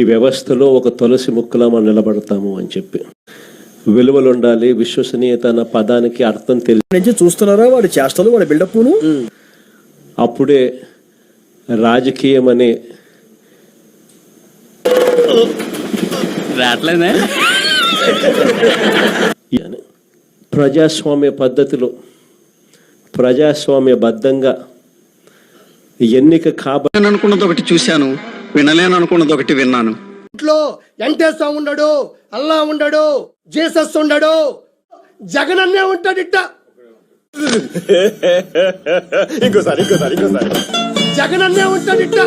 ఈ వ్యవస్థలో ఒక తులసి ముక్కలా మనం నిలబడతాము అని చెప్పి. విలువలు ఉండాలి, విశ్వసనీయత అన్న పదానికి అర్థం తెలిసి చూస్తున్నారా వాడి చేష్టలు, వాడి బిల్డప్ను. అప్పుడే రాజకీయం అనే ప్రజాస్వామ్య పద్ధతిలో ప్రజాస్వామ్యబద్ధంగా ఎన్నిక కాబట్టి అనుకున్నది ఒకటి చూశాను, వినలేను అనుకున్నది ఒకటి విన్నాను. ఇంట్లో వెంకటేశ్వర ఉండడు, అల్లా ఉండడు, జీసస్ ఉండడు, జగన్ అన్నే ఉంటాడు. ఇట్ట ఇంకోసారి జగన్ అన్నే ఉంటాడు. ఇట్ట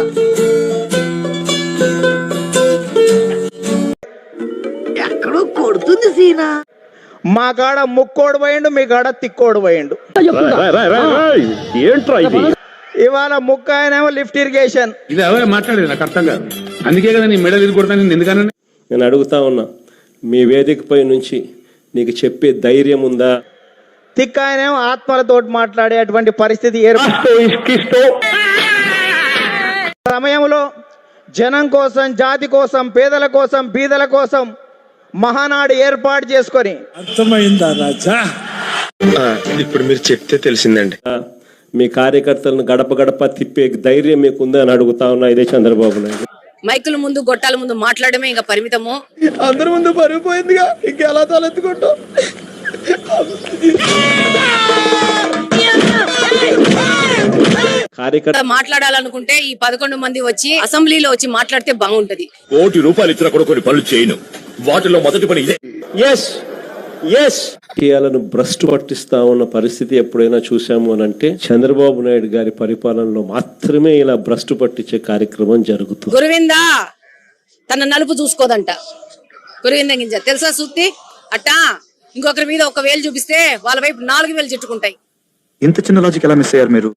ఎక్కడో కొడుతుంది సీనా. మా కాడ ముక్కోడు పోయిండు, మీ కాడ తిక్కోడు పోయిండు. ఏంట్రా ఇది? ఇవాళ ముక్క ఆయనేమో లిఫ్ట్ ఇరిగేషన్. ఇది ఎవరే మాట్లాడేది నాకు అర్థం కాదు. అందుకే కదా నీ మెడలు కొడతాను ఎందుకన్నా. నేను అడుగుతా ఉన్నా, మీ వేదికపై నుంచి నీకు చెప్పే ధైర్యం ఉందా? తిక్క ఆయనేమో ఆత్మలతోటి మాట్లాడే అటువంటి పరిస్థితి సమయంలో జనం కోసం, జాతి కోసం, పేదల కోసం, బీదల కోసం మహానాడు ఏర్పాటు చేసుకొని. అర్థమైందా రాజా? ఇప్పుడు మీరు చెప్తే తెలిసిందండి. మీ కార్యకర్తలను గడప గడప తిప్పే ధైర్యం మీకుందా అని అడుగుతా ఉన్నా. ఇదే చంద్రబాబు నాయుడు. మైకుల ముందు, గొట్టాల ముందు మాట్లాడమే ఇంకా పరిమితము. అందరి ముందు పరిగిపోయిందిగా, ఇంకెలా తలెత్తుకుంటాం? కార్యకర్త మాట్లాడాలనుకుంటే ఈ 11 మంది వచ్చి అసెంబ్లీలో వచ్చి మాట్లాడితే బాగుంటది. ₹1 ఇచ్చిన కూడా కొన్ని పనులు చేయను. వాటిలో మొదటి పని ఇదే. రాజకీయాలను భ్రష్టు పట్టిస్తా ఉన్న పరిస్థితి ఎప్పుడైనా చూసాము అని అంటే చంద్రబాబు నాయుడు గారి పరిపాలనలో మాత్రమే ఇలా భ్రష్టు పట్టించే కార్యక్రమం జరుగుతుంది. గురువిందా తన నలుపు చూసుకోదంట. గురువింద గింజ తెలుసా సూక్తి? అట్టా ఇంకొకరి మీద 1 వేలు చూపిస్తే వాళ్ళ వైపు 4 వేలు చుట్టుకుంటాయి. ఇంత చిన్న లాజిక్ ఎలా మిస్ అయ్యారు మీరు?